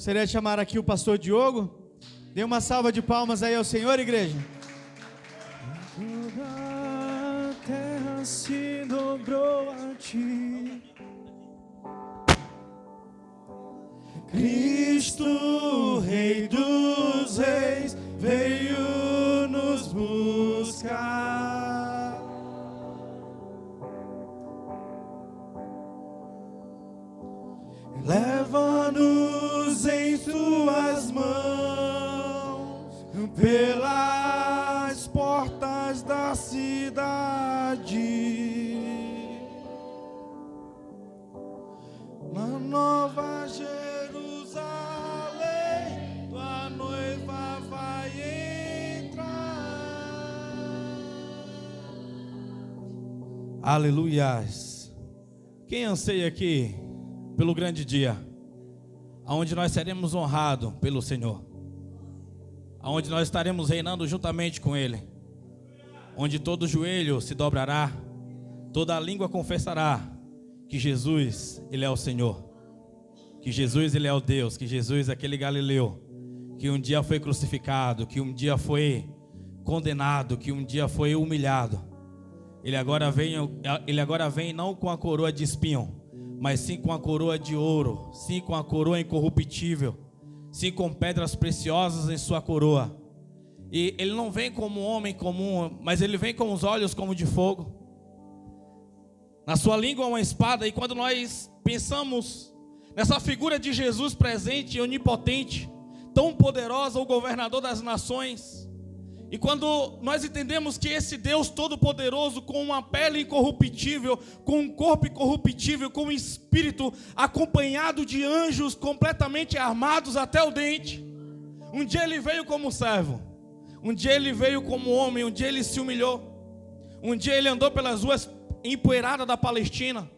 Gostaria de chamar aqui o pastor Diogo. Dê uma salva de palmas aí ao Senhor, igreja. Toda a terra se dobrou a ti, Cristo, Rei dos Reis, veio nos buscar. Leva-nos em tuas mãos pelas portas da cidade, na Nova Jerusalém, tua noiva vai entrar. Aleluias. Quem anseia aqui pelo grande dia, aonde nós seremos honrados pelo Senhor, aonde nós estaremos reinando juntamente com Ele, onde todo joelho se dobrará, toda língua confessará que Jesus, Ele é o Senhor, que Jesus, Ele é o Deus, que Jesus é aquele Galileu, que um dia foi crucificado, que um dia foi condenado, que um dia foi humilhado. Ele agora vem não com a coroa de espinho, mas sim com a coroa de ouro, sim com a coroa incorruptível, sim com pedras preciosas em sua coroa. E ele não vem como um homem comum, mas ele vem com os olhos como de fogo. Na sua língua uma espada. E quando nós pensamos nessa figura de Jesus presente e onipotente, tão poderosa, o governador das nações, e quando nós entendemos que esse Deus todo-poderoso, com uma pele incorruptível, com um corpo incorruptível, com um espírito acompanhado de anjos completamente armados até o dente, um dia ele veio como servo, um dia ele veio como homem, um dia ele se humilhou, um dia ele andou pelas ruas empoeiradas da Palestina,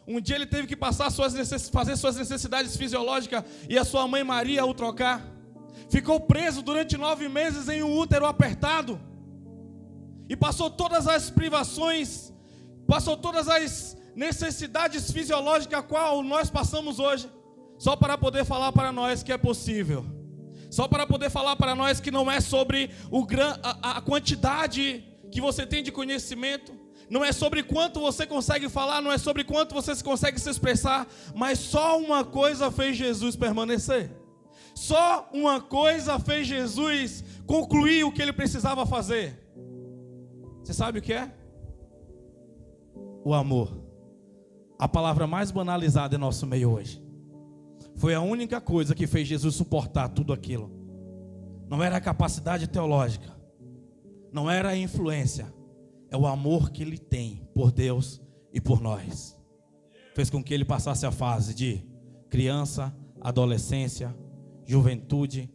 um dia ele teve que fazer suas necessidades fisiológicas e a sua mãe Maria o trocar. Ficou preso durante 9 meses em um útero apertado. E passou todas as privações, passou todas as necessidades fisiológicas a qual nós passamos hoje, só para poder falar para nós que é possível. Só para poder falar para nós que não é sobre a quantidade que você tem de conhecimento, não é sobre quanto você consegue falar, não é sobre quanto você consegue se expressar, mas só uma coisa fez Jesus permanecer. Só uma coisa fez Jesus concluir o que ele precisava fazer. Você sabe o que é? O amor. A palavra mais banalizada em nosso meio hoje. Foi a única coisa que fez Jesus suportar tudo aquilo. Não era a capacidade teológica, não era a influência, é o amor que ele tem por Deus e por nós. Fez com que ele passasse a fase de criança, adolescência, juventude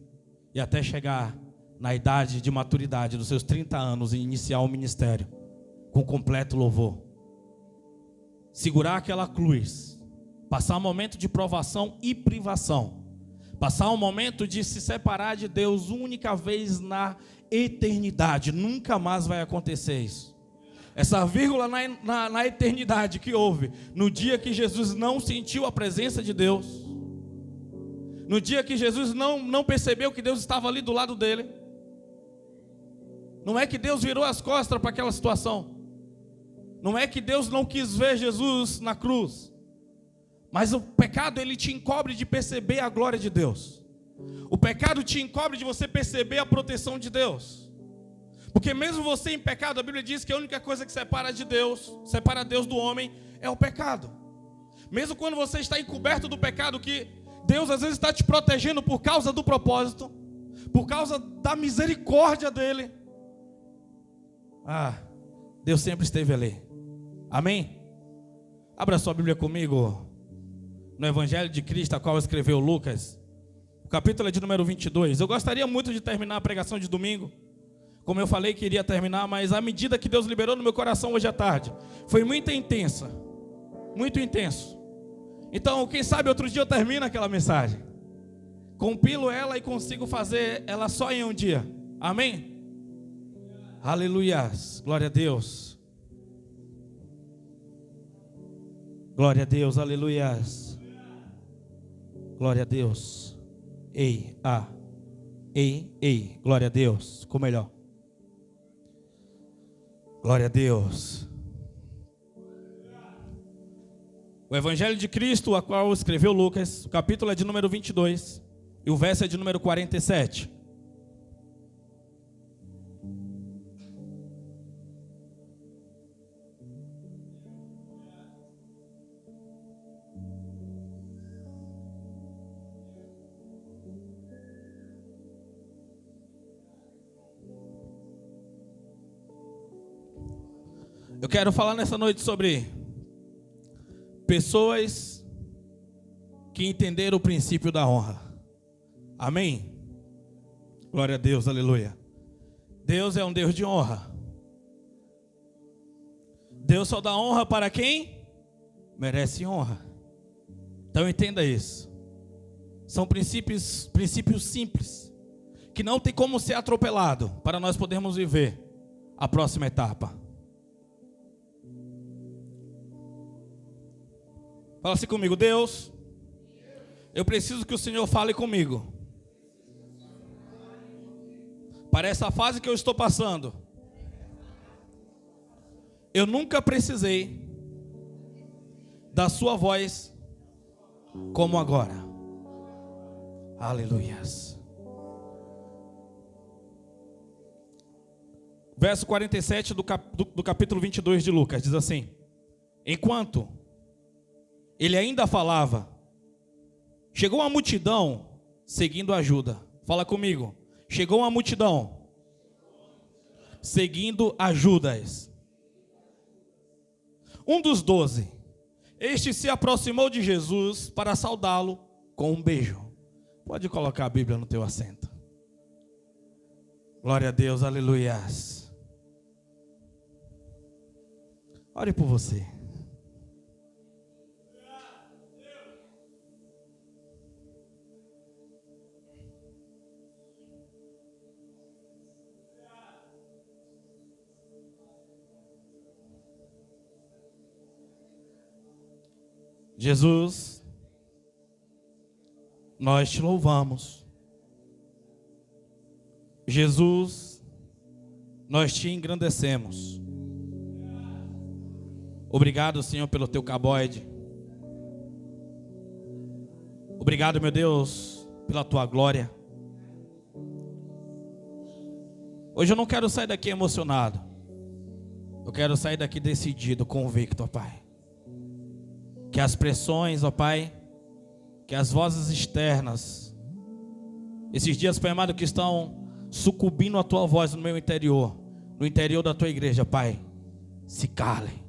e até chegar na idade de maturidade dos seus 30 anos e iniciar o ministério com completo louvor. Segurar aquela cruz, passar um momento de provação e privação, passar um momento de se separar de Deus única vez na eternidade. Nunca mais vai acontecer isso. Essa vírgula na eternidade que houve no dia que Jesus não sentiu a presença de Deus, no dia que Jesus não percebeu que Deus estava ali do lado dele. Não é que Deus virou as costas para aquela situação, não é que Deus não quis ver Jesus na cruz, mas o pecado ele te encobre de perceber a glória de Deus. O pecado te encobre de você perceber a proteção de Deus. Porque mesmo você em pecado, a Bíblia diz que a única coisa que separa Deus do homem é o pecado. Mesmo quando você está encoberto do pecado, que Deus às vezes está te protegendo por causa do propósito, por causa da misericórdia dele. Deus sempre esteve ali. Amém? Abra sua Bíblia comigo no Evangelho de Cristo, a qual escreveu Lucas. O capítulo é de número 22. Eu gostaria muito de terminar a pregação de domingo, como eu falei que iria terminar, mas a medida que Deus liberou no meu coração hoje à tarde foi muito intensa, muito intenso. Então, quem sabe outro dia eu termino aquela mensagem, compilo ela e consigo fazer ela só em um dia. Amém? Aleluias, glória a Deus. Glória a Deus, aleluias. Glória a Deus. Ei, ei. Glória a Deus. Ficou melhor. Glória a Deus. O Evangelho de Cristo, a qual escreveu Lucas, o capítulo é de número 22 e o verso é de número 47. Eu quero falar nessa noite sobre pessoas que entenderam o princípio da honra. Amém? Glória a Deus, aleluia. Deus é um Deus de honra. Deus só dá honra para quem merece honra. Então entenda isso. São princípios simples, que não tem como ser atropelado para nós podermos viver a próxima etapa. Fala assim comigo: Deus, eu preciso que o Senhor fale comigo. Para essa fase que eu estou passando, eu nunca precisei da sua voz como agora. Aleluias. Verso 47 do capítulo 22 de Lucas diz assim: enquanto ele ainda falava, chegou uma multidão seguindo a Judas. Fala comigo. Chegou uma multidão seguindo a Judas. Um dos 12. Este se aproximou de Jesus para saudá-lo com um beijo. Pode colocar a Bíblia no teu assento. Glória a Deus, aleluias. Ore por você. Jesus, nós te louvamos. Jesus, nós te engrandecemos. Obrigado, Senhor, pelo teu caboide. Obrigado, meu Deus, pela tua glória. Hoje eu não quero sair daqui emocionado. Eu quero sair daqui decidido, convicto, ó Pai. Que as pressões, ó Pai, que as vozes externas, esses dias, Pai amado, que estão sucumbindo a tua voz no meu interior, no interior da tua igreja, Pai, se calem.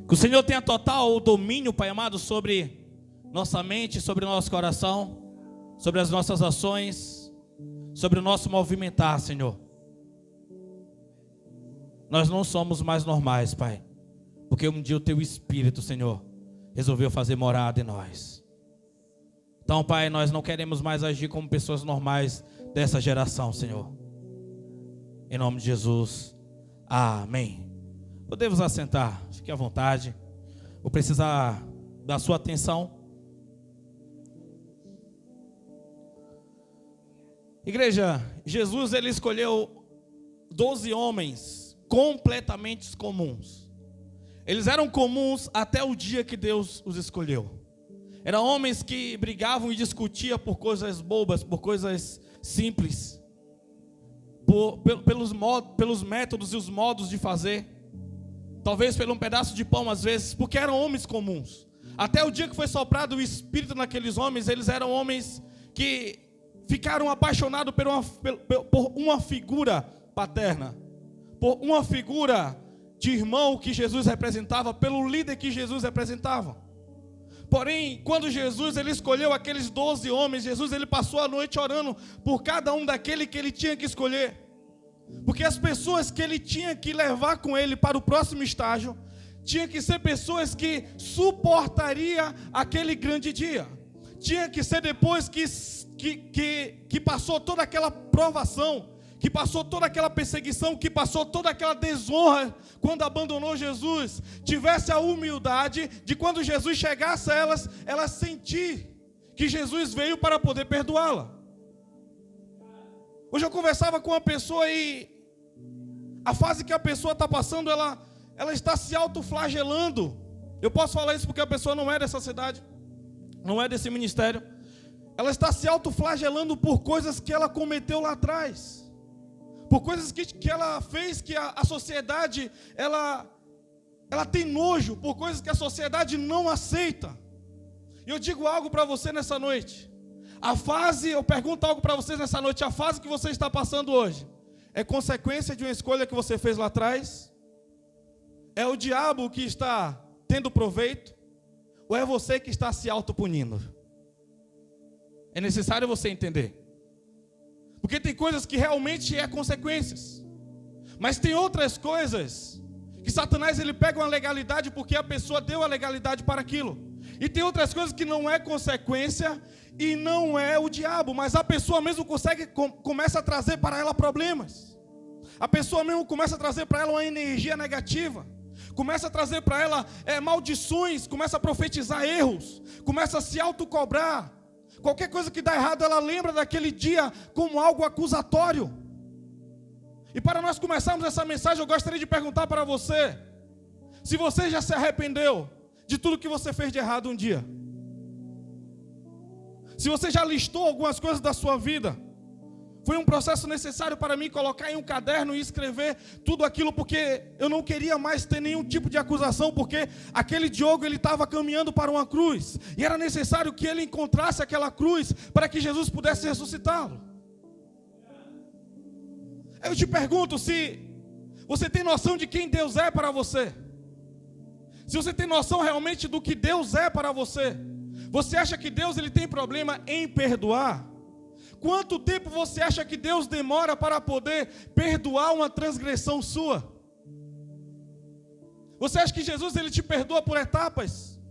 Que o Senhor tenha total domínio, Pai amado, sobre nossa mente, sobre o nosso coração, sobre as nossas ações, sobre o nosso movimentar, Senhor. Nós não somos mais normais, Pai, porque um dia o teu Espírito, Senhor, resolveu fazer morada em nós. Então, Pai, nós não queremos mais agir como pessoas normais dessa geração, Senhor. Em nome de Jesus, amém. Podemos assentar, fique à vontade. Vou precisar da sua atenção. Igreja, Jesus, ele escolheu 12 homens completamente comuns. Eles eram comuns até o dia que Deus os escolheu. Eram homens que brigavam e discutiam por coisas bobas, por coisas simples, pelos métodos e os modos de fazer. Talvez pelo um pedaço de pão às vezes, porque eram homens comuns. Até o dia que foi soprado o Espírito naqueles homens, eles eram homens que ficaram apaixonados por uma figura paterna, por uma figura de irmão que Jesus representava, pelo líder que Jesus representava. Porém, quando Jesus ele escolheu aqueles 12 homens, Jesus ele passou a noite orando por cada um daquele que ele tinha que escolher. Porque as pessoas que ele tinha que levar com ele para o próximo estágio, tinha que ser pessoas que suportaria aquele grande dia. Tinha que ser depois que passou toda aquela provação, que passou toda aquela perseguição, que passou toda aquela desonra quando abandonou Jesus, tivesse a humildade de quando Jesus chegasse a elas sentir que Jesus veio para poder perdoá-la. Hoje eu conversava com uma pessoa e a fase que a pessoa está passando, ela está se autoflagelando. Eu posso falar isso porque a pessoa não é dessa cidade, não é desse ministério. Ela está se autoflagelando por coisas que ela cometeu lá atrás, por coisas que ela fez que a sociedade, ela tem nojo, por coisas que a sociedade não aceita. E eu digo algo para você nessa noite. Eu pergunto algo para vocês nessa noite. A fase que você está passando hoje é consequência de uma escolha que você fez lá atrás? É o diabo que está tendo proveito? Ou é você que está se autopunindo? É necessário você entender. Porque tem coisas que realmente é consequências. Mas tem outras coisas que Satanás ele pega uma legalidade porque a pessoa deu a legalidade para aquilo. E tem outras coisas que não é consequência e não é o diabo, mas a pessoa mesmo começa a trazer para ela problemas. A pessoa mesmo começa a trazer para ela uma energia negativa. Começa a trazer para ela maldições, começa a profetizar erros, começa a se autocobrar. Qualquer coisa que dá errado, ela lembra daquele dia como algo acusatório. E para nós começarmos essa mensagem, eu gostaria de perguntar para você, se você já se arrependeu de tudo que você fez de errado um dia. Se você já listou algumas coisas da sua vida, foi um processo necessário para mim colocar em um caderno e escrever tudo aquilo, porque eu não queria mais ter nenhum tipo de acusação, porque aquele Diogo ele estava caminhando para uma cruz, e era necessário que ele encontrasse aquela cruz, para que Jesus pudesse ressuscitá-lo. Eu te pergunto se você tem noção de quem Deus é para você. Se você tem noção realmente do que Deus é para você. Você acha que Deus ele tem problema em perdoar? Quanto tempo você acha que Deus demora para poder perdoar uma transgressão sua? Você acha que Jesus ele te perdoa por etapas?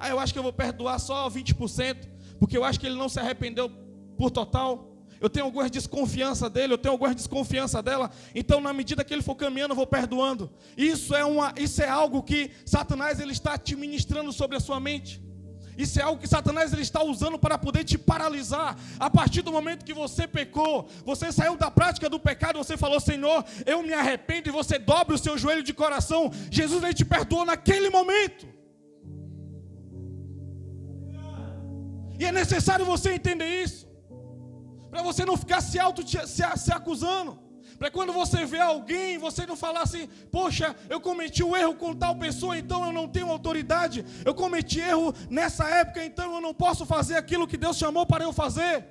Eu acho que eu vou perdoar só 20%, porque eu acho que ele não se arrependeu por total. Eu tenho alguma desconfiança dele, eu tenho alguma desconfiança dela, então na medida que ele for caminhando eu vou perdoando. Isso é algo que Satanás ele está te ministrando sobre a sua mente. Isso é algo que Satanás ele está usando para poder te paralisar. A partir do momento que você pecou, você saiu da prática do pecado, você falou: Senhor, eu me arrependo, e você dobra o seu joelho de coração, Jesus ele te perdoou naquele momento. E é necessário você entender isso, para você não ficar se acusando. Para quando você vê alguém, você não falar assim: poxa, eu cometi um erro com tal pessoa, então eu não tenho autoridade. Eu cometi erro nessa época, então eu não posso fazer aquilo que Deus chamou para eu fazer.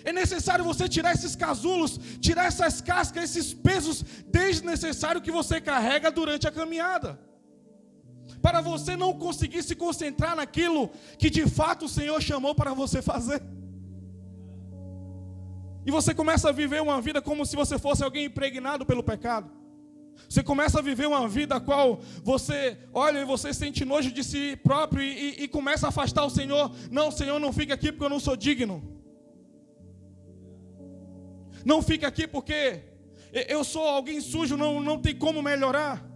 É necessário você tirar esses casulos, tirar essas cascas, esses pesos desnecessários que você carrega durante a caminhada, para você não conseguir se concentrar naquilo que de fato o Senhor chamou para você fazer. E você começa a viver uma vida como se você fosse alguém impregnado pelo pecado. Você começa a viver uma vida a qual você olha e você sente nojo de si próprio e começa a afastar o Senhor. Não, Senhor, não fica aqui porque eu não sou digno. Não fica aqui porque eu sou alguém sujo, não tem como melhorar.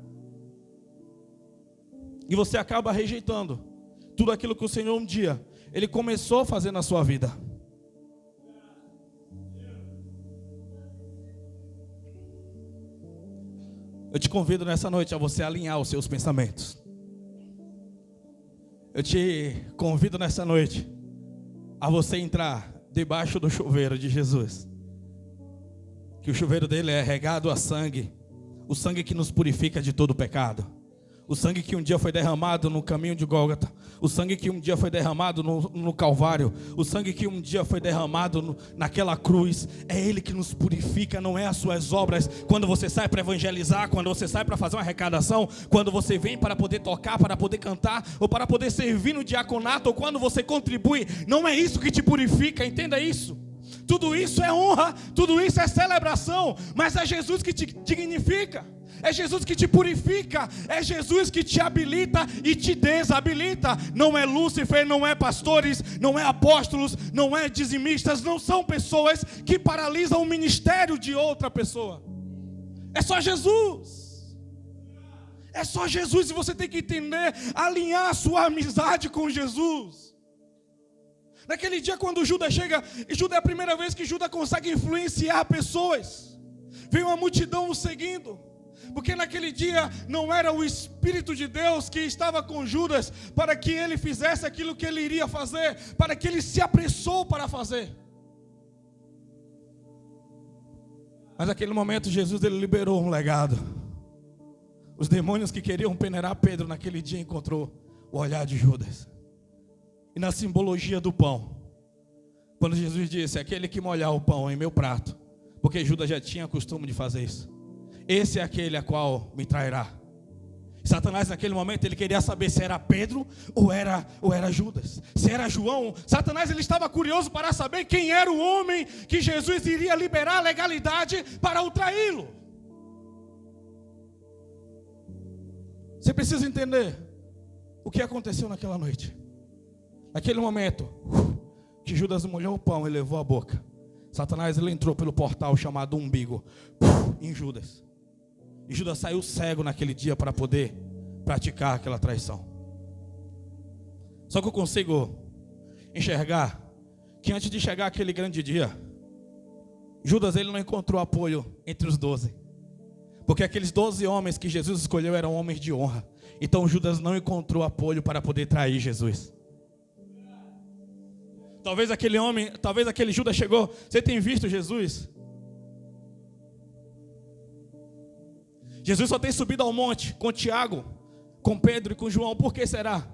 E você acaba rejeitando tudo aquilo que o Senhor um dia Ele começou a fazer na sua vida. Eu te convido nessa noite a você alinhar os seus pensamentos. Eu te convido nessa noite a você entrar debaixo do chuveiro de Jesus. Que o chuveiro dele é regado a sangue. O sangue que nos purifica de todo pecado. O sangue que um dia foi derramado no caminho de Gólgota. O sangue que um dia foi derramado no Calvário. O sangue que um dia foi derramado naquela cruz. É Ele que nos purifica, não é as suas obras. Quando você sai para evangelizar, quando você sai para fazer uma arrecadação, quando você vem para poder tocar, para poder cantar, ou para poder servir no diaconato, ou quando você contribui, não é isso que te purifica, entenda isso. Tudo isso é honra, tudo isso é celebração, mas é Jesus que te dignifica. É Jesus que te purifica, é Jesus que te habilita e te desabilita. Não é Lúcifer, não é pastores, não é apóstolos, não é dizimistas, não são pessoas que paralisam o ministério de outra pessoa. É só Jesus. É só Jesus, e você tem que entender, alinhar a sua amizade com Jesus. Naquele dia quando Judas chega, e Judas é a primeira vez que Judas consegue influenciar pessoas. Vem uma multidão o seguindo. Porque naquele dia não era o Espírito de Deus que estava com Judas para que ele fizesse aquilo que ele iria fazer, para que ele se apressou para fazer. Mas naquele momento Jesus ele liberou um legado. Os demônios que queriam peneirar Pedro naquele dia encontrou o olhar de Judas. E na simbologia do pão, quando Jesus disse, aquele que molhar o pão em meu prato, porque Judas já tinha costume de fazer isso, esse é aquele a qual me trairá. Satanás naquele momento ele queria saber se era Pedro ou era Judas, se era João. Satanás ele estava curioso para saber quem era o homem que Jesus iria liberar a legalidade para o traí-lo. Você precisa entender o que aconteceu naquela noite. Naquele momento que Judas molhou o pão e levou a boca, Satanás ele entrou pelo portal chamado umbigo em Judas. E Judas saiu cego naquele dia para poder praticar aquela traição. Só que eu consigo enxergar que antes de chegar aquele grande dia, Judas ele não encontrou apoio entre os 12. Porque aqueles 12 homens que Jesus escolheu eram homens de honra. Então Judas não encontrou apoio para poder trair Jesus. Talvez aquele Judas chegou. Você tem visto Jesus? Jesus só tem subido ao monte com Tiago, com Pedro e com João. Por que será?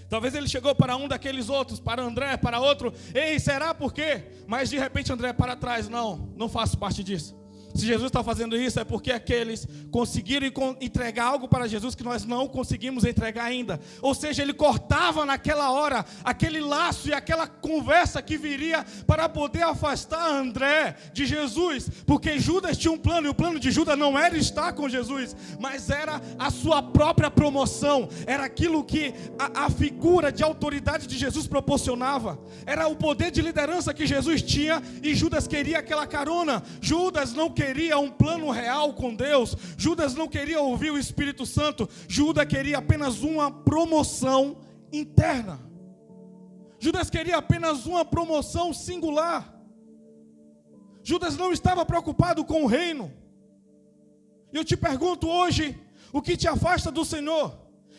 Talvez ele chegou para um daqueles outros, para André, para outro. Ei, será por quê? Mas de repente André para trás. Não faço parte disso. Se Jesus está fazendo isso é porque aqueles conseguiram entregar algo para Jesus que nós não conseguimos entregar ainda. Ou seja, ele cortava naquela hora aquele laço e aquela conversa que viria para poder afastar André de Jesus. Porque Judas tinha um plano, e o plano de Judas não era estar com Jesus, mas era a sua própria promoção. Era aquilo que a figura de autoridade de Jesus proporcionava. Era o poder de liderança que Jesus tinha, e Judas queria aquela carona. Judas não queria um plano real com Deus. Judas não queria ouvir o Espírito Santo. Judas queria apenas uma promoção interna. Judas queria apenas uma promoção singular. Judas não estava preocupado com o reino. E eu te pergunto hoje, o que te afasta do Senhor?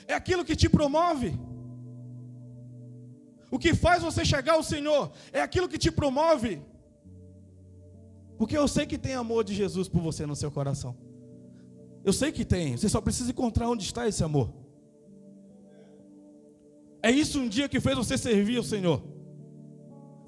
É aquilo que te promove? O que faz você chegar ao Senhor? É aquilo que te promove? Porque eu sei que tem amor de Jesus por você no seu coração. Eu sei que tem. Você só precisa encontrar onde está esse amor. É isso um dia que fez você servir o Senhor.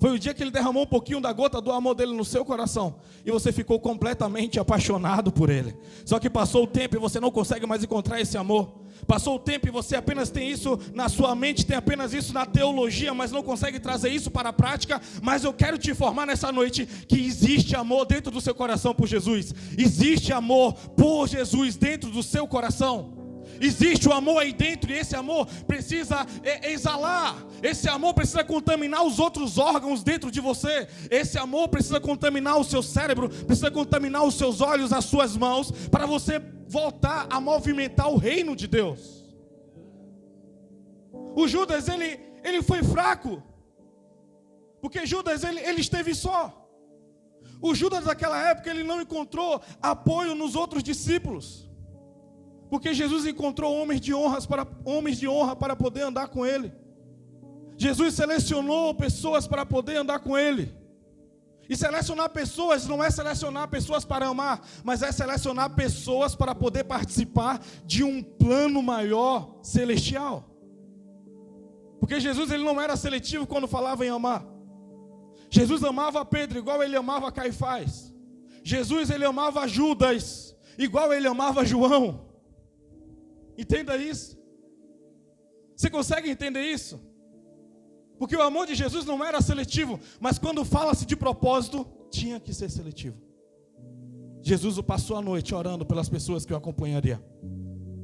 Foi o dia que Ele derramou um pouquinho da gota do amor dele no seu coração. E você ficou completamente apaixonado por Ele. Só que passou o tempo e você não consegue mais encontrar esse amor. Passou o tempo e você apenas tem isso na sua mente, tem apenas isso na teologia, mas não consegue trazer isso para a prática. Mas eu quero te informar nessa noite que existe amor dentro do seu coração por Jesus. Existe amor por Jesus dentro do seu coração. Existe o amor aí dentro, e esse amor precisa exalar. Esse amor precisa contaminar os outros órgãos dentro de você. Esse amor precisa contaminar o seu cérebro, precisa contaminar os seus olhos, as suas mãos, para você voltar a movimentar o reino de Deus. O Judas, ele foi fraco, porque Judas, ele esteve só. O Judas daquela época, ele não encontrou apoio nos outros discípulos. Porque Jesus encontrou homens de honra para poder andar com Ele. Jesus selecionou pessoas para poder andar com Ele. E selecionar pessoas não é selecionar pessoas para amar, mas é selecionar pessoas para poder participar de um plano maior celestial. Porque Jesus ele não era seletivo quando falava em amar. Jesus amava Pedro igual ele amava Caifás. Jesus ele amava Judas igual ele amava João. Entenda isso. Você consegue entender isso? Porque o amor de Jesus não era seletivo, mas quando fala-se de propósito, tinha que ser seletivo. Jesus passou a noite orando pelas pessoas que o acompanhariam.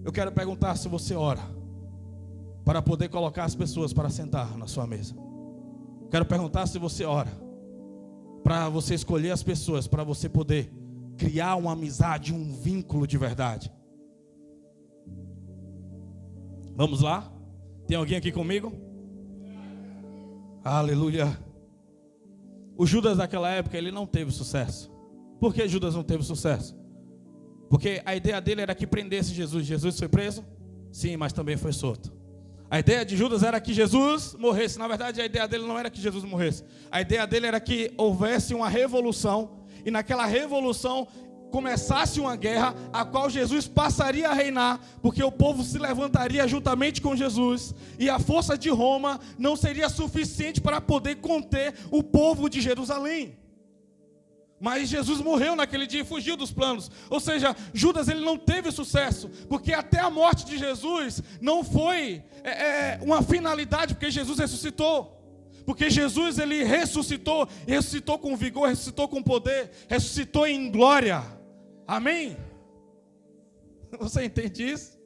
Eu quero perguntar se você ora para poder colocar as pessoas para sentar na sua mesa. Quero perguntar se você ora para você escolher as pessoas, para você poder criar uma amizade, um vínculo de verdade. Vamos lá? Tem alguém aqui comigo? Aleluia. O Judas daquela época, ele não teve sucesso. Por que Judas não teve sucesso? Porque a ideia dele era que prendesse Jesus. Jesus foi preso? Sim, mas também foi solto. A ideia de Judas era que Jesus morresse. Na verdade, a ideia dele não era que Jesus morresse. A ideia dele era que houvesse uma revolução. E naquela revolução começasse uma guerra, a qual Jesus passaria a reinar, porque o povo se levantaria juntamente com Jesus, e a força de Roma não seria suficiente para poder conter o povo de Jerusalém. Mas Jesus morreu naquele dia e fugiu dos planos. Ou seja, Judas ele não teve sucesso, porque até a morte de Jesus não foi uma finalidade, porque Jesus ressuscitou. Porque Jesus ele ressuscitou com vigor, ressuscitou com poder, ressuscitou em glória. Amém? Você entende isso?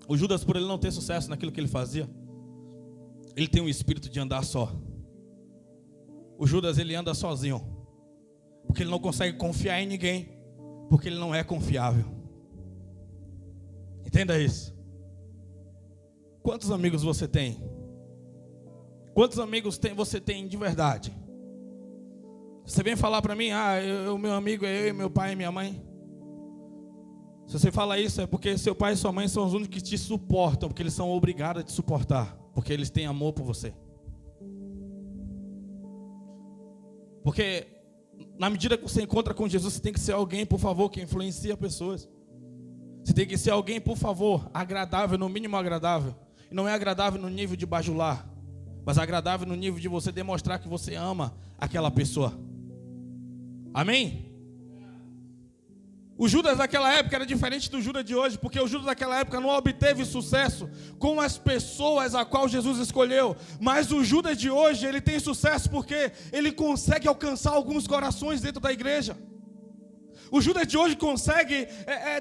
O Judas, por ele não ter sucesso naquilo que ele fazia, ele tem um espírito de andar só. O Judas ele anda sozinho, porque ele não consegue confiar em ninguém, porque ele não é confiável. Entenda isso. Quantos amigos você tem? Quantos amigos você tem de verdade? Você vem falar para mim, o meu amigo é eu, meu pai e minha mãe. Se você fala isso, é porque seu pai e sua mãe são os únicos que te suportam, porque eles são obrigados a te suportar, porque eles têm amor por você. Porque na medida que você encontra com Jesus, você tem que ser alguém, por favor, que influencia pessoas. Você tem que ser alguém, por favor, agradável, no mínimo agradável. E não é agradável no nível de bajular, mas agradável no nível de você demonstrar que você ama aquela pessoa. Amém? O Judas daquela época era diferente do Judas de hoje, porque o Judas daquela época não obteve sucesso com as pessoas a qual Jesus escolheu. Mas o Judas de hoje, ele tem sucesso porque ele consegue alcançar alguns corações dentro da igreja. O Judas de hoje consegue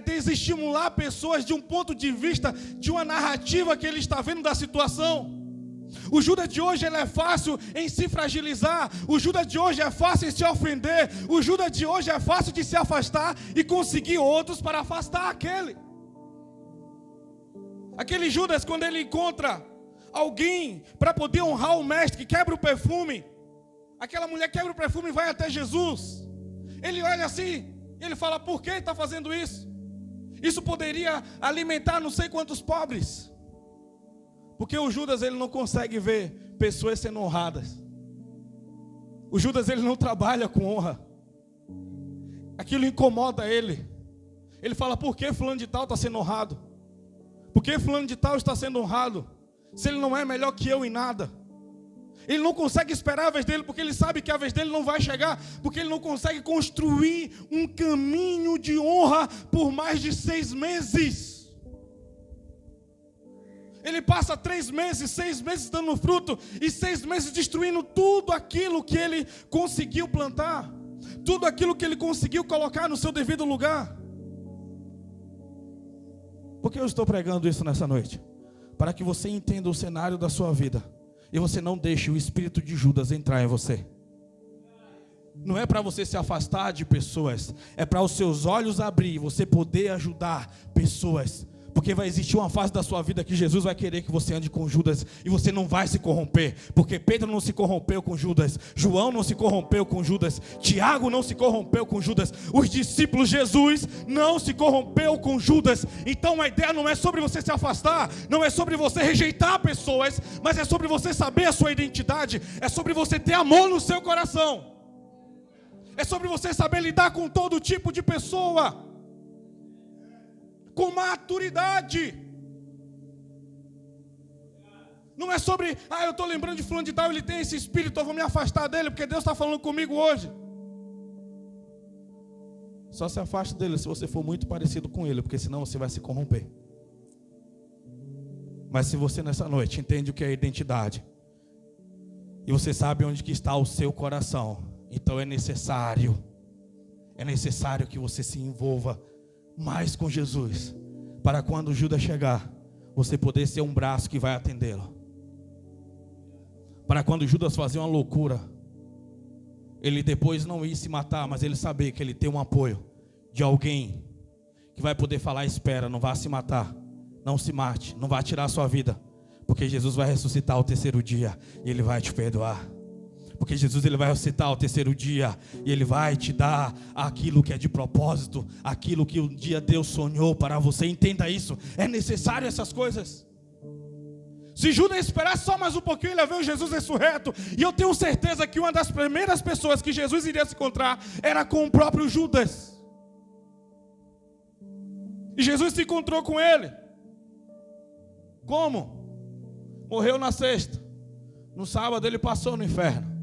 desestimular pessoas de um ponto de vista, de uma narrativa que ele está vendo da situação. O Judas de hoje ele é fácil em se fragilizar. O Judas de hoje é fácil em se ofender. O Judas de hoje é fácil de se afastar e conseguir outros para afastar aquele. Aquele Judas, quando ele encontra alguém para poder honrar o mestre, que quebra o perfume, aquela mulher quebra o perfume e vai até Jesus. Ele olha assim, ele fala: por que está fazendo isso? Isso poderia alimentar não sei quantos pobres. Porque o Judas ele não consegue ver pessoas sendo honradas. O Judas ele não trabalha com honra. Aquilo incomoda ele. Ele fala: por que fulano de tal está sendo honrado? Por que fulano de tal está sendo honrado? Se ele não é melhor que eu em nada. Ele não consegue esperar a vez dele, porque ele sabe que a vez dele não vai chegar. Porque ele não consegue construir um caminho de honra por mais de 6 meses. Ele passa 3 meses, 6 meses dando fruto, e 6 meses destruindo tudo aquilo que ele conseguiu plantar, tudo aquilo que ele conseguiu colocar no seu devido lugar. Por que eu estou pregando isso nessa noite? Para que você entenda o cenário da sua vida, e você não deixe o espírito de Judas entrar em você. Não é para você se afastar de pessoas, é para os seus olhos abrir e você poder ajudar pessoas. Porque vai existir uma fase da sua vida que Jesus vai querer que você ande com Judas e você não vai se corromper. Porque Pedro não se corrompeu com Judas, João não se corrompeu com Judas, Tiago não se corrompeu com Judas, os discípulos de Jesus não se corrompeu com Judas. Então a ideia não é sobre você se afastar, não é sobre você rejeitar pessoas, mas é sobre você saber a sua identidade, é sobre você ter amor no seu coração, é sobre você saber lidar com todo tipo de pessoa com maturidade. Não é sobre, eu estou lembrando de fulano de tal, ele tem esse espírito, eu vou me afastar dele, porque Deus está falando comigo hoje. Só se afaste dele se você for muito parecido com ele, porque senão você vai se corromper. Mas se você nessa noite entende o que é identidade, e você sabe onde que está o seu coração, então é necessário que você se envolva mais com Jesus, para quando Judas chegar, você poder ser um braço que vai atendê-lo. Para quando Judas fazer uma loucura, ele depois não ir se matar, mas ele saber que ele tem um apoio de alguém que vai poder falar: espera, não vá se matar, não se mate, não vá tirar a sua vida, porque Jesus vai ressuscitar ao terceiro dia e Ele vai te perdoar. Porque Jesus, Ele vai ressuscitar ao terceiro dia e Ele vai te dar aquilo que é de propósito, aquilo que um dia Deus sonhou para você. Entenda isso, é necessário essas coisas. Se Judas esperasse só mais um pouquinho, ele ia ver o Jesus ressurreto. E eu tenho certeza que uma das primeiras pessoas que Jesus iria se encontrar era com o próprio Judas. E Jesus se encontrou com ele. Como? Morreu na sexta. No sábado ele passou no inferno.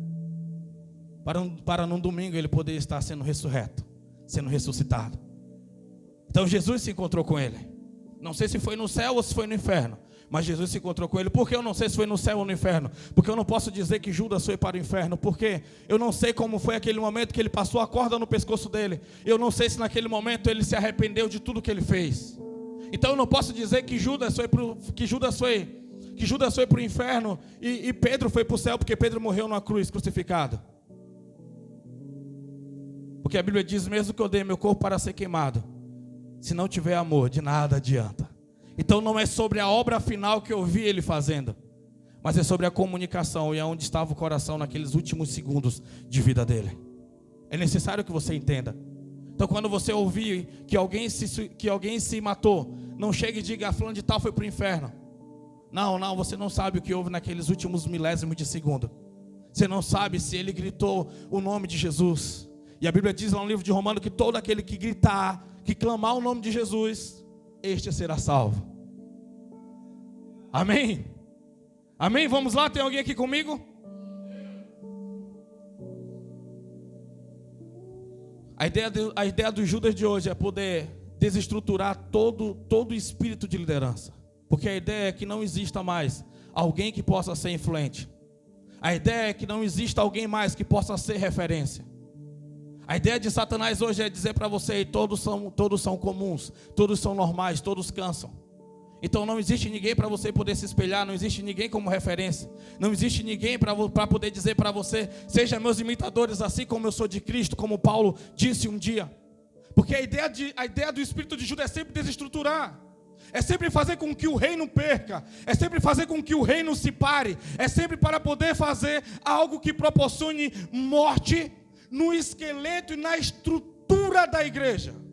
Para no domingo ele poder estar sendo ressurreto, sendo ressuscitado. Então Jesus se encontrou com ele. Não sei se foi no céu ou se foi no inferno, mas Jesus se encontrou com ele. Por que eu não sei se foi no céu ou no inferno? Porque eu não posso dizer que Judas foi para o inferno. Porque eu não sei como foi aquele momento que ele passou a corda no pescoço dele. Eu não sei se naquele momento ele se arrependeu de tudo que ele fez. Então eu não posso dizer que Judas foi para o inferno e Pedro foi para o céu, porque Pedro morreu numa cruz crucificado. Porque a Bíblia diz: mesmo que eu dei meu corpo para ser queimado, se não tiver amor, de nada adianta. Então não é sobre a obra final que eu vi ele fazendo, mas é sobre a comunicação e aonde estava o coração naqueles últimos segundos de vida dele. É necessário que você entenda. Então quando você ouvir que alguém se matou, não chegue e diga: fulano de tal foi para o inferno. Não, você não sabe o que houve naqueles últimos milésimos de segundo. Você não sabe se ele gritou o nome de Jesus. E a Bíblia diz lá no livro de Romanos que todo aquele que gritar, que clamar o nome de Jesus, este será salvo. Amém? Amém? Vamos lá, tem alguém aqui comigo? A ideia do Judas de hoje é poder desestruturar todo o espírito de liderança. Porque a ideia é que não exista mais alguém que possa ser influente. A ideia é que não exista alguém mais que possa ser referência. A ideia de Satanás hoje é dizer para você: todos são comuns, todos são normais, todos cansam. Então não existe ninguém para você poder se espelhar, não existe ninguém como referência, não existe ninguém para poder dizer para você: sejam meus imitadores assim como eu sou de Cristo, como Paulo disse um dia. Porque a ideia do espírito de Judas é sempre desestruturar, é sempre fazer com que o reino perca, é sempre fazer com que o reino se pare, é sempre para poder fazer algo que proporcione morte no esqueleto e na estrutura da igreja.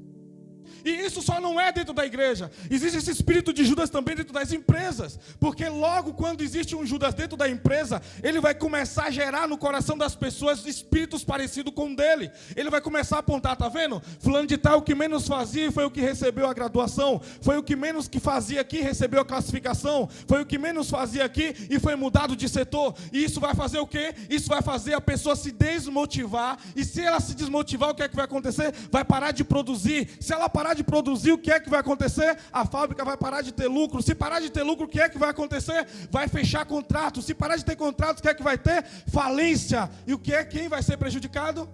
E isso só não é dentro da igreja. Existe esse espírito de Judas também dentro das empresas. Porque logo quando existe um Judas dentro da empresa, ele vai começar a gerar no coração das pessoas espíritos parecidos com o dele. Ele vai começar a apontar: tá vendo? Fulano de tal, o que menos fazia foi o que recebeu a graduação. Foi o que menos que fazia aqui, recebeu a classificação. Foi o que menos fazia aqui e foi mudado de setor. E isso vai fazer o quê? Isso vai fazer a pessoa se desmotivar. E se ela se desmotivar, o que é que vai acontecer? Vai parar de produzir. Se ela parar de produzir, o que é que vai acontecer? A fábrica vai parar de ter lucro. Se parar de ter lucro, o que é que vai acontecer? Vai fechar contrato. Se parar de ter contrato, o que é que vai ter? Falência. E quem vai ser prejudicado?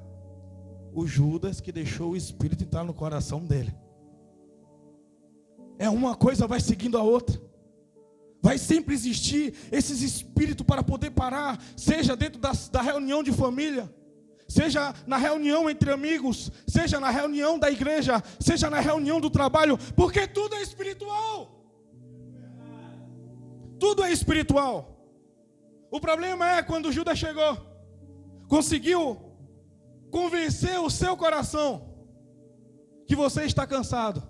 O Judas, que deixou o Espírito entrar no coração dele. É uma coisa vai seguindo a outra. Vai sempre existir esses espíritos para poder parar, seja dentro da reunião de família, seja na reunião entre amigos, seja na reunião da igreja, seja na reunião do trabalho, porque tudo é espiritual. Tudo é espiritual. O problema é quando Judas chegou, conseguiu convencer o seu coração que você está cansado,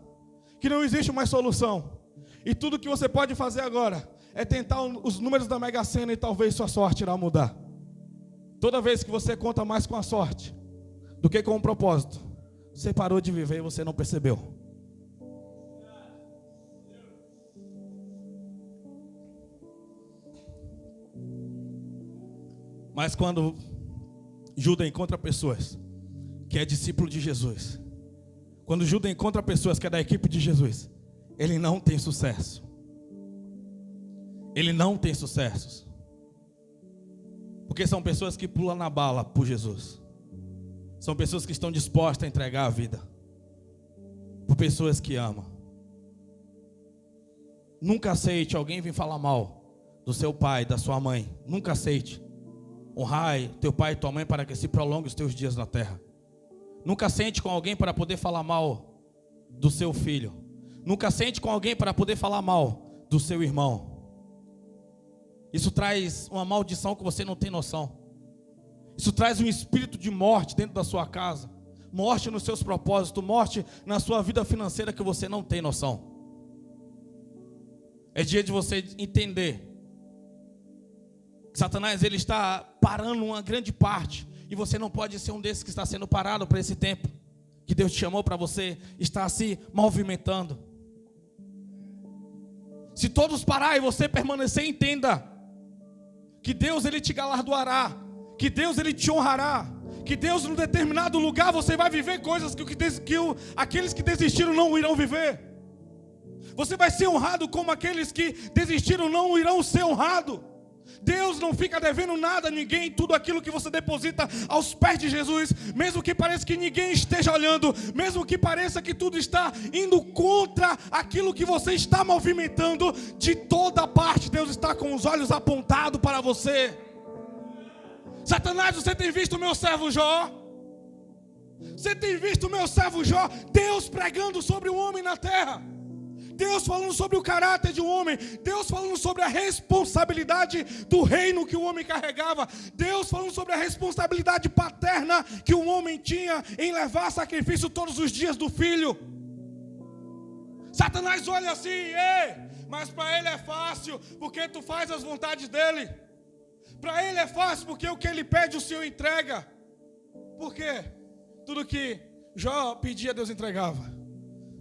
que não existe mais solução, e tudo que você pode fazer agora é tentar os números da Mega Sena e talvez sua sorte irá mudar. Toda vez que você conta mais com a sorte do que com o propósito, você parou de viver e você não percebeu. Mas quando Judas encontra pessoas que é discípulo de Jesus, quando Judas encontra pessoas que é da equipe de Jesus, ele não tem sucesso. Ele não tem sucessos. Porque são pessoas que pulam na bala por Jesus. São pessoas que estão dispostas a entregar a vida por pessoas que amam. Nunca aceite alguém vir falar mal do seu pai, da sua mãe. Nunca aceite. Honrai teu pai e tua mãe para que se prolongue os teus dias na terra. Nunca sente com alguém para poder falar mal do seu filho. Nunca sente com alguém para poder falar mal do seu irmão. Isso traz uma maldição que você não tem noção. Isso traz um espírito de morte dentro da sua casa. Morte nos seus propósitos, morte na sua vida financeira que você não tem noção. É dia de você entender que Satanás ele está parando uma grande parte. E você não pode ser um desses que está sendo parado para esse tempo que Deus te chamou para você estar se movimentando. Se todos parar e você permanecer, entenda que Deus ele te galardoará, que Deus ele te honrará, que Deus num determinado lugar você vai viver coisas que aqueles que desistiram não irão viver. Você vai ser honrado como aqueles que desistiram não irão ser honrados. Deus não fica devendo nada a ninguém. Tudo aquilo que você deposita aos pés de Jesus, mesmo que pareça que ninguém esteja olhando, mesmo que pareça que tudo está indo contra aquilo que você está movimentando, de toda parte Deus está com os olhos apontados para você. Satanás, você tem visto o meu servo Jó? Você tem visto o meu servo Jó? Deus pregando sobre o homem na terra, Deus falando sobre o caráter de um homem, Deus falando sobre a responsabilidade do reino que o homem carregava, Deus falando sobre a responsabilidade paterna que o homem tinha em levar sacrifício todos os dias do filho. Satanás olha assim, mas para ele é fácil, porque tu faz as vontades dele. Para ele é fácil, porque o que ele pede o Senhor entrega. Por quê? Tudo que Jó pedia, Deus entregava,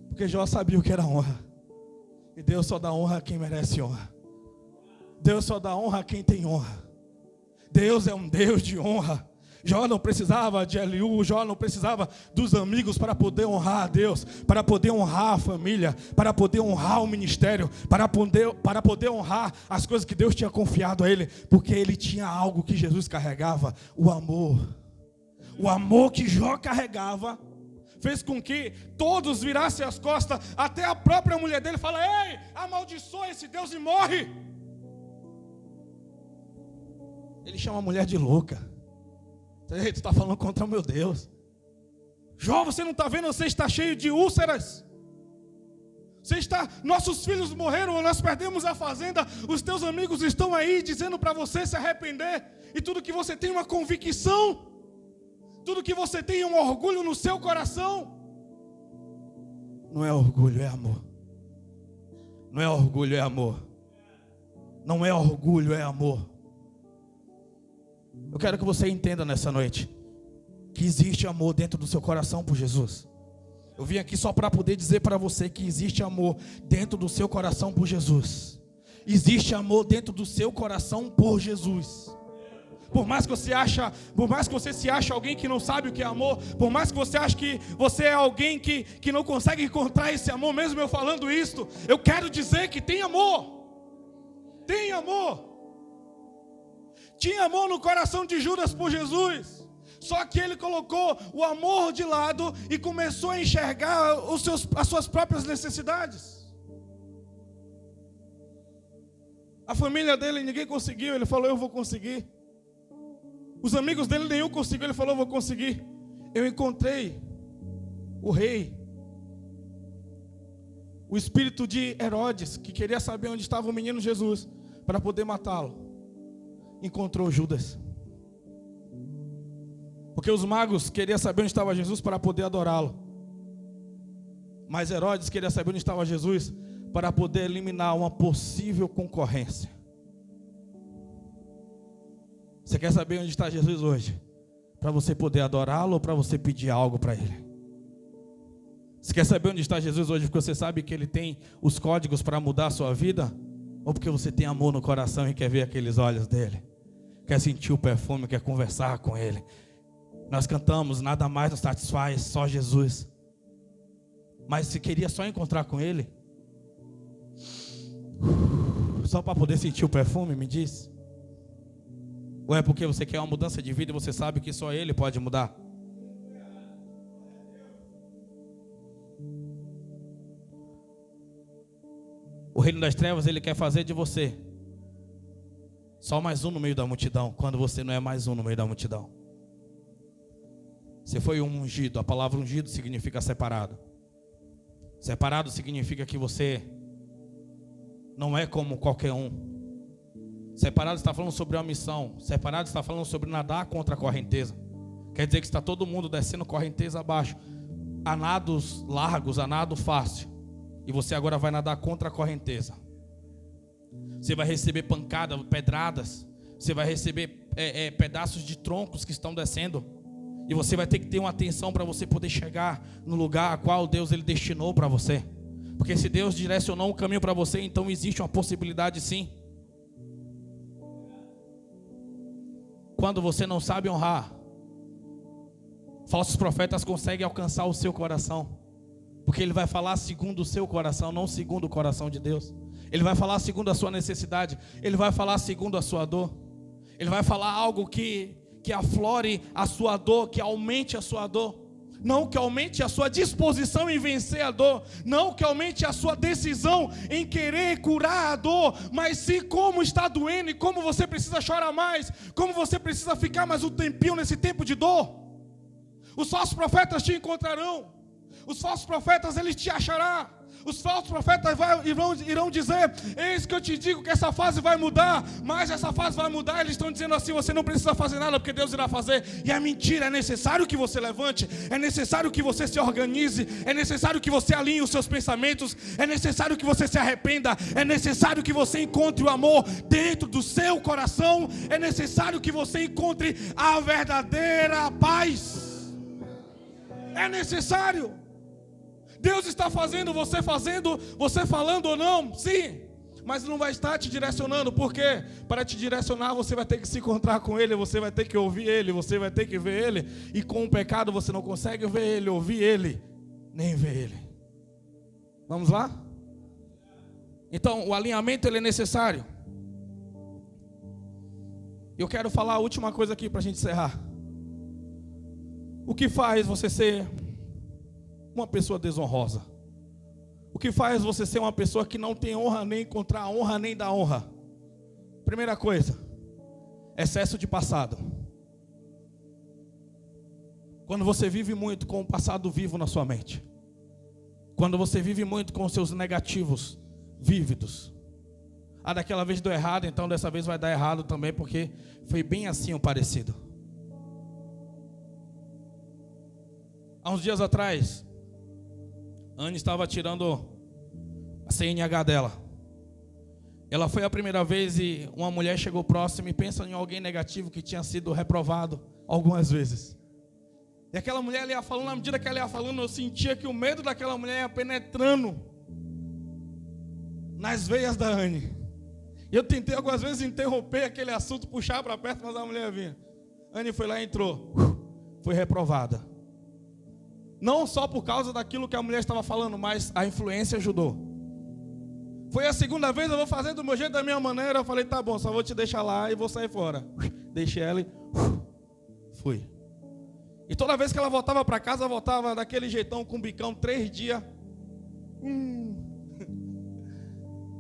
porque Jó sabia o que era honra. E Deus só dá honra a quem merece honra. Deus só dá honra a quem tem honra. Deus é um Deus de honra. Jó não precisava de Eliú, Jó não precisava dos amigos para poder honrar a Deus, para poder honrar a família, para poder honrar o ministério, para poder honrar as coisas que Deus tinha confiado a ele, porque ele tinha algo que Jesus carregava, o amor. O amor que Jó carregava fez com que todos virassem as costas, até a própria mulher dele fala: ei, amaldiçoa esse Deus e morre. Ele chama a mulher de louca. Ei, tu está falando contra o meu Deus. Jó, você não está vendo? Você está cheio de úlceras. Nossos filhos morreram, nós perdemos a fazenda. Os teus amigos estão aí dizendo para você se arrepender. E tudo que você tem é uma convicção, tudo que você tem é um orgulho no seu coração. Não é orgulho, é amor. Não é orgulho, é amor. Não é orgulho, é amor. Eu quero que você entenda nessa noite que existe amor dentro do seu coração por Jesus. Eu vim aqui só para poder dizer para você que existe amor dentro do seu coração por Jesus. Existe amor dentro do seu coração por Jesus. Por mais que você se ache alguém que não sabe o que é amor, por mais que você ache que você é alguém que não consegue encontrar esse amor, mesmo eu falando isso, eu quero dizer que tem amor. Tem amor. Tinha amor no coração de Judas por Jesus, só que ele colocou o amor de lado e começou a enxergar as suas próprias necessidades. A família dele, ninguém conseguiu, ele falou: eu vou conseguir. Os amigos dele, nenhum conseguiu, ele falou: eu vou conseguir. Eu encontrei o rei, o espírito de Herodes, que queria saber onde estava o menino Jesus para poder matá-lo. Encontrou Judas, porque os magos queriam saber onde estava Jesus para poder adorá-lo, mas Herodes queria saber onde estava Jesus para poder eliminar uma possível concorrência. Você quer saber onde está Jesus hoje? Para você poder adorá-lo ou para você pedir algo para ele? Você quer saber onde está Jesus hoje porque você sabe que ele tem os códigos para mudar a sua vida? Ou porque você tem amor no coração e quer ver aqueles olhos dele? Quer sentir o perfume, quer conversar com ele? Nós cantamos: nada mais nos satisfaz, só Jesus. Mas se queria só encontrar com ele, só para poder sentir o perfume, me diz? Ou é porque você quer uma mudança de vida e você sabe que só ele pode mudar? O reino das trevas, ele quer fazer de você só mais um no meio da multidão, quando você não é mais um no meio da multidão. Você foi um ungido. A palavra ungido significa separado. Separado significa que você não é como qualquer um. Separado está falando sobre uma missão. Separado está falando sobre nadar contra a correnteza. Quer dizer que está todo mundo descendo correnteza abaixo, a nados largos, a nado fácil. E você agora vai nadar contra a correnteza. Você vai receber pancadas, pedradas. Você vai receber pedaços de troncos que estão descendo. E você vai ter que ter uma atenção para você poder chegar no lugar a qual Deus ele destinou para você. Porque se Deus direcionou um caminho para você, então existe uma possibilidade sim. Quando você não sabe honrar, falsos profetas conseguem alcançar o seu coração. Porque ele vai falar segundo o seu coração, não segundo o coração de Deus. Ele vai falar segundo a sua necessidade. Ele vai falar segundo a sua dor. Ele vai falar algo que aflore a sua dor, que aumente a sua dor. Não que aumente a sua disposição em vencer a dor. Não que aumente a sua decisão em querer curar a dor. Mas sim como está doendo e como você precisa chorar mais. Como você precisa ficar mais um tempinho nesse tempo de dor. Os falsos profetas te encontrarão. Os falsos profetas, eles te acharão. Os falsos profetas irão dizer: eis que eu te digo que essa fase vai mudar. Mas essa fase vai mudar. Eles estão dizendo assim: você não precisa fazer nada, porque Deus irá fazer. E é mentira. É necessário que você levante. É necessário que você se organize. É necessário que você alinhe os seus pensamentos. É necessário que você se arrependa. É necessário que você encontre o amor dentro do seu coração. É necessário que você encontre a verdadeira paz. É necessário. Deus está fazendo, você falando ou não, sim, mas não vai estar te direcionando. Por quê? Para te direcionar você vai ter que se encontrar com Ele, você vai ter que ouvir Ele, você vai ter que ver Ele. E com o pecado você não consegue ver Ele, ouvir Ele, nem ver Ele. Vamos lá? Então o alinhamento ele é necessário. Eu quero falar a última coisa aqui para a gente encerrar. O que faz você ser uma pessoa desonrosa? O que faz você ser uma pessoa que não tem honra, nem encontrar a honra, nem dar honra? Primeira coisa, excesso de passado. Quando você vive muito com o passado vivo na sua mente. Quando você vive muito com os seus negativos vívidos. Ah, daquela vez deu errado, então dessa vez vai dar errado também, porque foi bem assim o parecido. Há uns dias atrás, Anne estava tirando a CNH dela. Ela foi a primeira vez e uma mulher chegou próxima e pensa em alguém negativo que tinha sido reprovado algumas vezes. E aquela mulher ela ia falando, na medida que ela ia falando, eu sentia que o medo daquela mulher ia penetrando nas veias da Anne. E eu tentei algumas vezes interromper aquele assunto, puxar para perto, mas a mulher vinha. Anne foi lá e entrou. Foi reprovada. Não só por causa daquilo que a mulher estava falando, mas a influência ajudou. Foi a segunda vez, eu vou fazer do meu jeito, da minha maneira. Eu falei, tá bom, só vou te deixar lá e vou sair fora. Deixei ela e fui. E toda vez que ela voltava para casa, voltava daquele jeitão com bicão, 3 dias.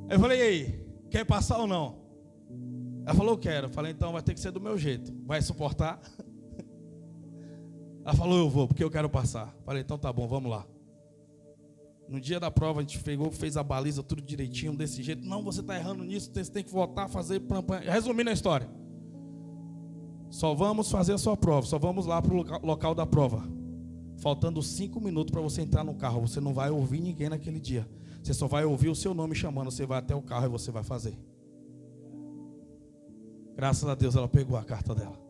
Eu falei, e aí, quer passar ou não? Ela falou, quero. Eu falei, então vai ter que ser do meu jeito. Vai suportar? Ela falou, eu vou, porque eu quero passar. Falei, então tá bom, vamos lá. No dia da prova, a gente pegou, fez a baliza, tudo direitinho, desse jeito. Não, você está errando nisso, você tem que voltar a fazer. Resumindo a história. Só vamos fazer a sua prova, só vamos lá para o local da prova. Faltando 5 minutos para você entrar no carro. Você não vai ouvir ninguém naquele dia. Você só vai ouvir o seu nome chamando, você vai até o carro e você vai fazer. Graças a Deus ela pegou a carta dela.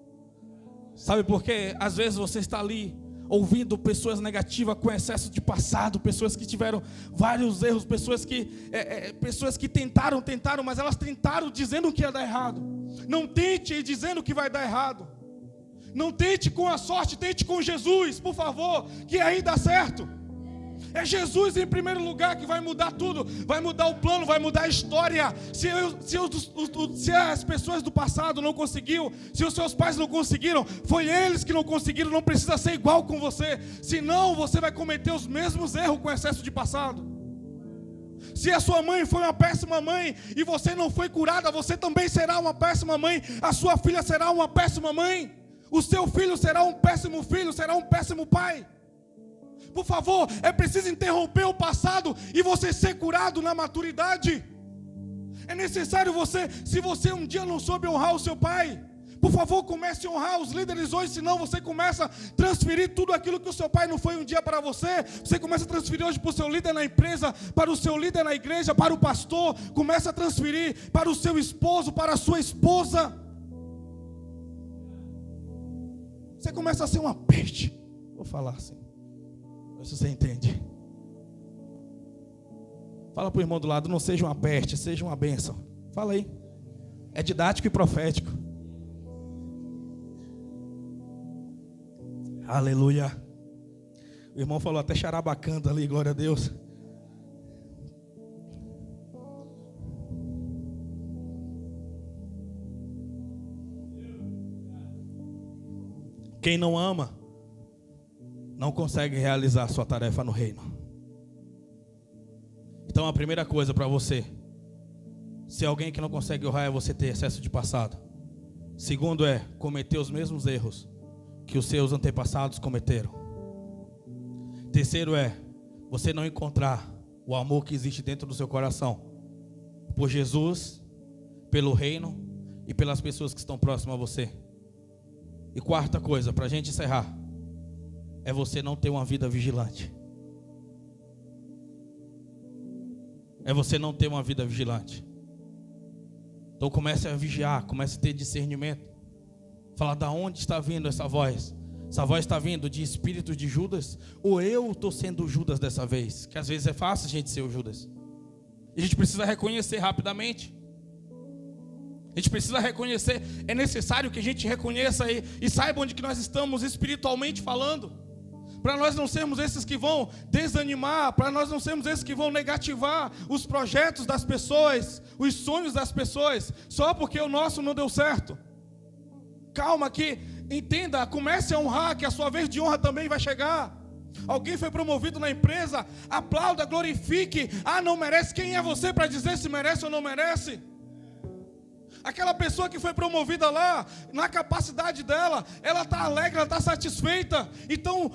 Sabe por quê? Às vezes você está ali ouvindo pessoas negativas com excesso de passado, pessoas que tiveram vários erros, pessoas que tentaram, mas elas tentaram dizendo que ia dar errado. Não tente dizendo que vai dar errado. Não tente com a sorte, tente com Jesus, por favor, que aí dá certo. É Jesus em primeiro lugar que vai mudar tudo, vai mudar o plano, vai mudar a história. Se as pessoas do passado não conseguiram, se os seus pais não conseguiram, foi eles que não conseguiram, não precisa ser igual com você, senão você vai cometer os mesmos erros com excesso de passado. Se a sua mãe foi uma péssima mãe e você não foi curada, você também será uma péssima mãe, a sua filha será uma péssima mãe, o seu filho será um péssimo filho, será um péssimo pai. Por favor, é preciso interromper o passado e você ser curado na maturidade. É necessário você, se você um dia não soube honrar o seu pai, por favor, comece a honrar os líderes hoje, senão você começa a transferir tudo aquilo que o seu pai não foi um dia para você. Você começa a transferir hoje para o seu líder na empresa, para o seu líder na igreja, para o pastor. Começa a transferir para o seu esposo, para a sua esposa. Você começa a ser uma peste. Vou falar assim, se você entende. Fala para o irmão do lado, não seja uma peste, seja uma bênção. Fala aí. É didático e profético. Aleluia. O irmão falou até charabacando ali, glória a Deus. Quem não ama, não consegue realizar a sua tarefa no reino. Então a primeira coisa para você, se alguém que não consegue honrar, é você ter excesso de passado. Segundo é cometer os mesmos erros que os seus antepassados cometeram. Terceiro é você não encontrar o amor que existe dentro do seu coração por Jesus, pelo reino e pelas pessoas que estão próximas a você. E quarta coisa, para a gente encerrar, é você não ter uma vida vigilante. É você não ter uma vida vigilante. Então comece a vigiar, comece a ter discernimento. Falar, da onde está vindo essa voz? Essa voz está vindo de espírito de Judas? Ou eu estou sendo o Judas dessa vez? Que às vezes é fácil a gente ser o Judas. E a gente precisa reconhecer rapidamente. A gente precisa reconhecer. É necessário que a gente reconheça e saiba onde que nós estamos espiritualmente falando. Para nós não sermos esses que vão desanimar, para nós não sermos esses que vão negativar os projetos das pessoas, os sonhos das pessoas, só porque o nosso não deu certo. Calma que, entenda, comece a honrar, que a sua vez de honra também vai chegar. Alguém foi promovido na empresa, aplauda, glorifique. Ah, não merece, quem é você para dizer se merece ou não merece? Aquela pessoa que foi promovida lá, na capacidade dela, ela está alegre, ela está satisfeita. Então,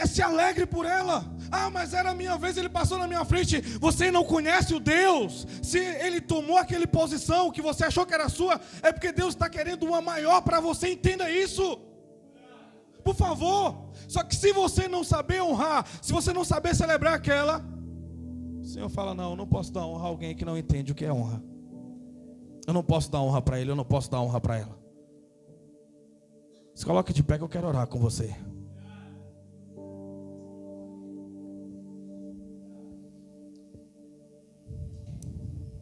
se alegre por ela. Ah, mas era a minha vez, ele passou na minha frente. Você não conhece o Deus. Se ele tomou aquela posição que você achou que era sua, é porque Deus está querendo uma maior para você. Entenda isso. Por favor. Só que se você não saber honrar, se você não saber celebrar aquela, o Senhor fala, não, eu não posso dar honra a alguém que não entende o que é honra. Eu não posso dar honra para ele, eu não posso dar honra para ela. Se coloca de pé que eu quero orar com você.